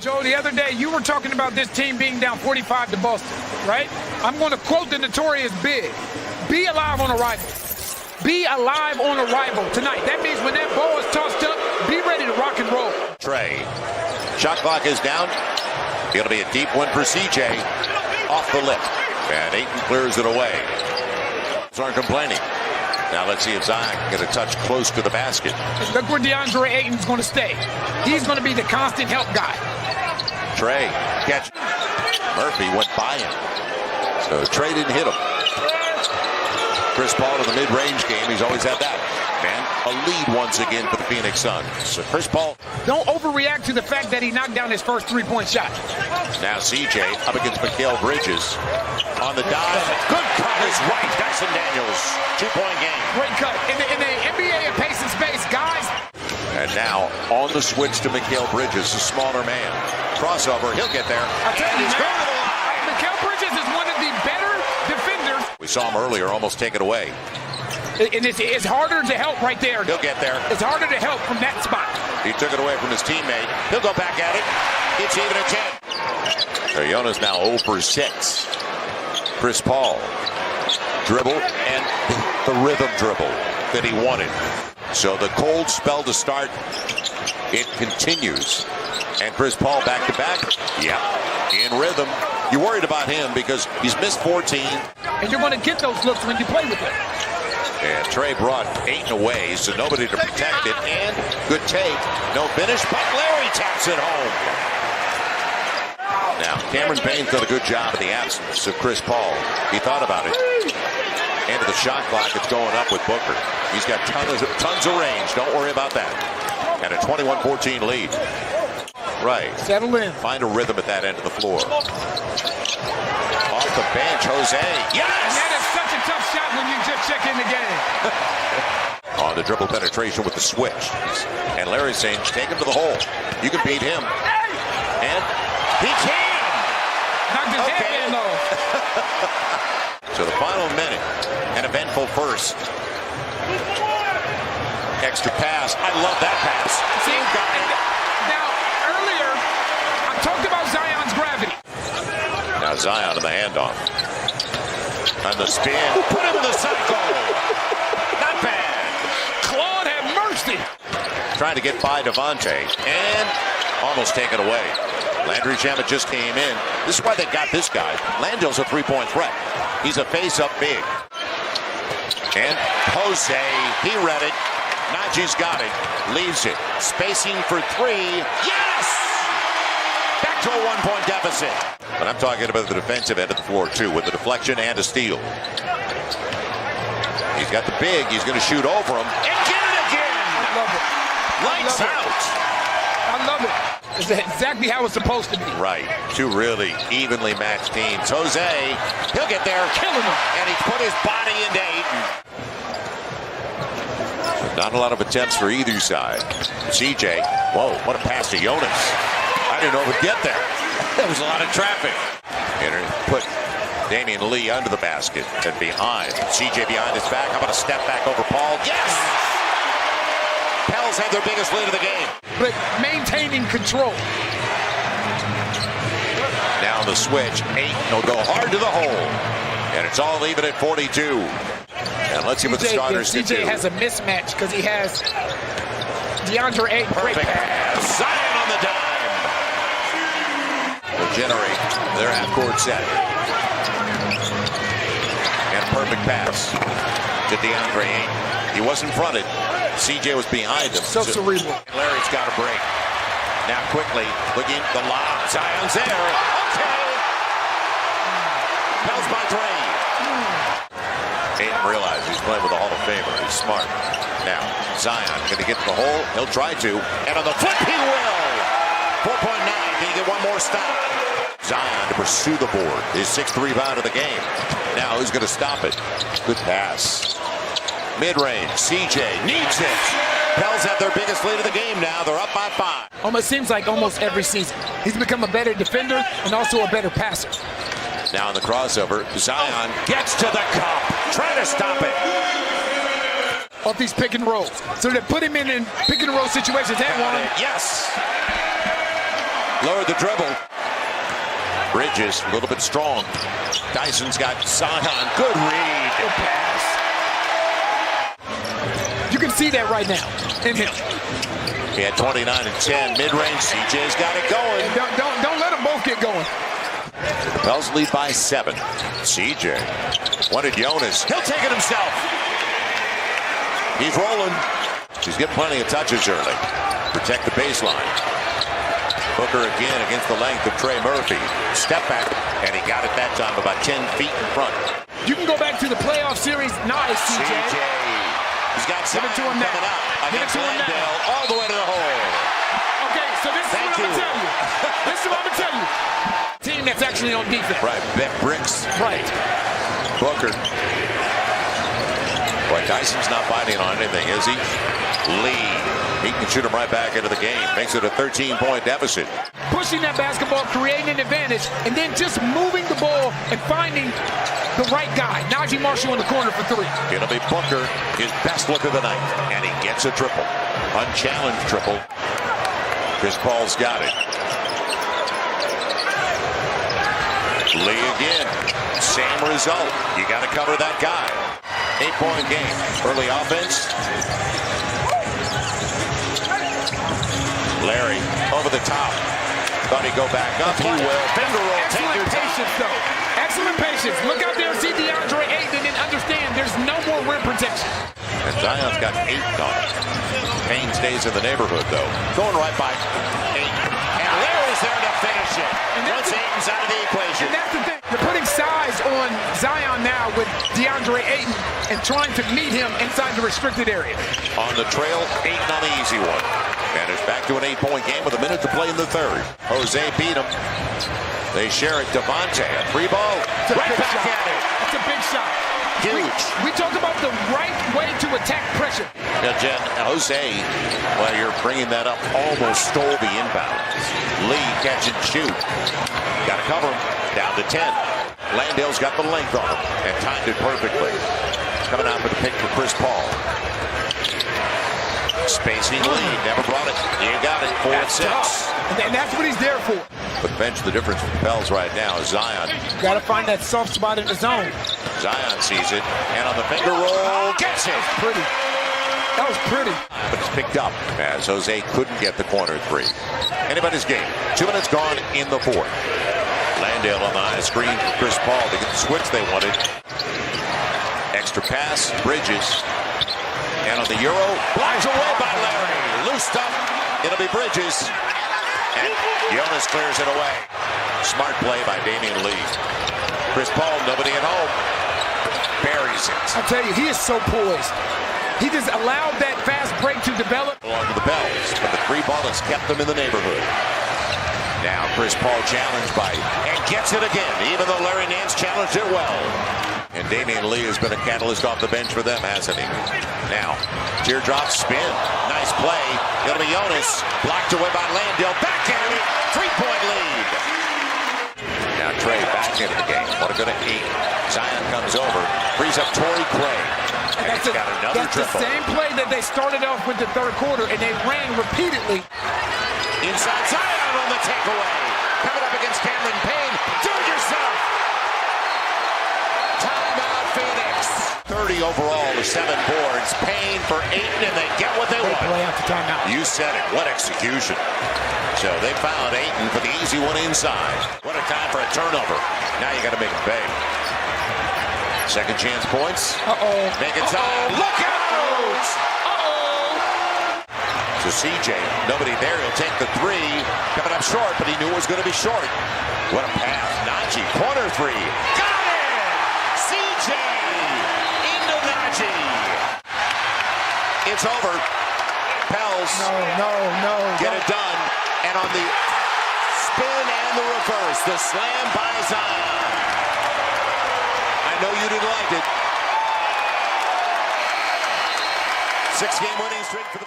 Joe, the other day you were talking about this team being down 45 to Boston, right? I'm going to quote the notorious Big. Be alive on arrival. Be alive on arrival tonight. That means when that ball is tossed up, be ready to rock and roll. Trey. Shot clock is down. It'll be a deep one for CJ. Off the lip. And Ayton clears it away. Aren't complaining. Now let's see if Zion can get a touch close to the basket. Look where DeAndre Ayton's going to stay. He's going to be the constant help guy. Trey, catch. Murphy went by him. So Trey didn't hit him. Chris Paul in the mid-range game, he's always had that. And a lead once again for the Phoenix Suns. So Chris Paul. Don't overreact to the fact that he knocked down his first three-point shot. Now CJ up against Mikal Bridges. On the dive. Good cut is right. Dyson Daniels. 2-point game. Great cut. In the NBA and pace and space, guys. And now on the switch to Mikal Bridges, a smaller man. Crossover. He'll get there. I'll tell you, he's going to the line. Mikal Bridges is one of the better defenders. We saw him earlier almost take it away. And it's harder to help right there. He'll get there. It's harder to help from that spot. He took it away from his teammate. He'll go back at it. It's even at 10. So Jonas now 0 for 6. Chris Paul. Dribble and the rhythm dribble that he wanted. So the cold spell to start, it continues. And Chris Paul back to back. Yeah, in rhythm. You're worried about him because he's missed 14. And you're going to get those looks when you play with him. And Trey brought Ayton away, so nobody to protect it. And good take. No finish, but Larry taps it home. Now, Cameron Payne's done a good job in the absence of Chris Paul. He thought about it. End of the shot clock, it's going up with Booker. He's got tons of range. Don't worry about that. And a 21-14 lead. Right. Settle in. Find a rhythm at that end of the floor. Off the bench, Jose. Yes! And that is such a tough shot when you just check in the game. On the dribble penetration with the switch. And Larry's saying, take him to the hole. You can beat him. And he can! Knocked his headband off. So the final minute, an eventful first. Extra pass. I love that pass. See, now, earlier, I talked about Zion's gravity. Now Zion to the handoff. And the spin. Put him in the cycle. Not bad. Claude have mercy. Trying to get by Devontae. And almost taken away. Landry Shamet just came in. This is why they got this guy. Landale's a three-point threat. He's a face-up big. And Jose, he read it. Najee's got it. Leaves it. Spacing for three. Yes! Back to a one-point deficit. But I'm talking about the defensive end of the floor, too, with the deflection and a steal. He's got the big. He's going to shoot over him. And get it again! I love it. Lights out. I love it. It's exactly how it's supposed to be. Right. Two really evenly matched teams. Jose, he'll get there. Killing him. And he's put his body into Ayton. Not a lot of attempts for either side. CJ, whoa, what a pass to Jonas. I didn't know it would get there. There was a lot of traffic. And put Damian Lee under the basket and behind. CJ behind his back. How about a step back over Paul? Yes! Pels had their biggest lead of the game. But maintaining control. Now the switch. Ayton will go hard to the hole. And it's all even at 42. And let's see what the starters can do. CJ has a mismatch because he has DeAndre Ayton. Perfect pass. Zion on the dime. Will generate their half-court set. And perfect pass to DeAndre Ayton. He wasn't fronted. CJ was behind him. So cerebral. Larry's got a break. Now quickly looking the lob. Zion's there. Okay. Pels by 3. Ayton realizes he's playing with a Hall of Famer. He's smart. Now, Zion, can he get to the hole? He'll try to. And on the flip, he will. 4.9. Can he get one more stop? Zion to pursue the board. His 6th rebound of the game. Now, who's going to stop it? Good pass. Mid-range. CJ needs it. Pels have their biggest lead of the game now. They're up by 5. Almost seems like almost every season. He's become a better defender and also a better passer. Now in the crossover, Zion gets to the cup. Trying to stop it. Off these pick and rolls. So they put him in pick and roll situations. That one. Yes. Lowered the dribble. Bridges, a little bit strong. Dyson's got Zion. Good read. Good pass. You can see that right now in him. He had 29 and 10. Mid-range, CJ's got it going. Don't let them both get going. The Pels lead by 7. CJ wanted Jonas. He'll take it himself. He's rolling. He's getting plenty of touches early. Protect the baseline. Booker again against the length of Trey Murphy. Step back, and he got it that time about 10 feet in front. You can go back to the playoff series. Nice, CJ. He's got Zion coming up against Landale all the way to the hole. Okay, so this is what I'm going to tell you. This is what I'm going to tell you. Team that's actually on defense. Right, bet bricks. Right. Booker. Boy, Dyson's not fighting on anything, is he? Lee. He can shoot him right back into the game. Makes it a 13-point deficit. Pushing that basketball, creating an advantage, and then just moving the ball and finding the right guy. Najee Marshall in the corner for 3. It'll be Booker, his best look of the night. And he gets a triple. Unchallenged triple. Chris Paul's got it. Lee again. Same result. You got to cover that guy. 8-point game. Early offense. Larry over the top. Thought he'd go back up. He will. Finger roll. Excellent patience, though. Excellent patience. Look out there and see DeAndre Ayton and understand there's no more rim protection. And Zion's got 8 on it. Payne stays in the neighborhood, though. Going right by 8. And Larry's there to finish it. Once Ayton's out of the equation. And that's the thing. They're putting size on Zion now with DeAndre Ayton and trying to meet him inside the restricted area. On the trail, Ayton on the easy one. And it's back to an 8-point game with a minute to play in the third. Jose beat him. They share it. Devontae, a 3-ball. Right back at it. That's a big shot. Huge. We talk about the right way to attack pressure. Now, Jen, Jose, while you're bringing that up, almost stole the inbound. Lee catch and shoot. Got to cover him. Down to 10. Landale's got the length on him and timed it perfectly. Coming out for the pick for Chris Paul. Spacing lead, never brought it. You got it, 4 and 6. And that's what he's there for. But bench the difference for the Pels right now is Zion. Got to find that soft spot in the zone. Zion sees it, and on the finger roll, gets it. Pretty. That was pretty. But it's picked up as Jose couldn't get the corner 3. Anybody's game. 2 minutes gone in the 4th. Landale on the high screen for Chris Paul to get the switch they wanted. Extra pass, Bridges. And on the Euro, blocked away by Larry. Loosed up, it'll be Bridges. And Jonas clears it away. Smart play by Damian Lee. Chris Paul, nobody at home. Buries it. I tell you, he is so poised. He just allowed that fast break to develop. Along to the Pels, but the 3-ball has kept them in the neighborhood. Now Chris Paul challenged by, and gets it again, even though Larry Nance challenged it well. And Damian Lee has been a catalyst off the bench for them, hasn't he? Now, teardrop spin. Nice play. It'll be Jonas. Blocked away by Landale. Back at it. 3-point lead. Now Trey back into the game. Want to go to 8. Zion comes over. Frees up Torrey Craig. And he's got another triple. That's the same play that they started off with the third quarter, and they ran repeatedly. Inside Zion on the takeaway. Coming up against Cameron Payne. Do it yourself. Timeout Phoenix. 30 overall to 7 boards. Payne for 8, and they get what they want. Play out the timeout. You said it. What execution. So they found Ayton for the easy one inside. What a time for a turnover. Now you got to make it pay. Second chance points. Make it time. Look out! So CJ, nobody there. He'll take the 3. Coming up short, but he knew it was going to be short. What a pass. Najee, corner 3. Got it! CJ into Najee. It's over. Pels. No. Get it done. And on the spin and the reverse, the slam by Zion. I know you didn't like it. 6-game winning streak for the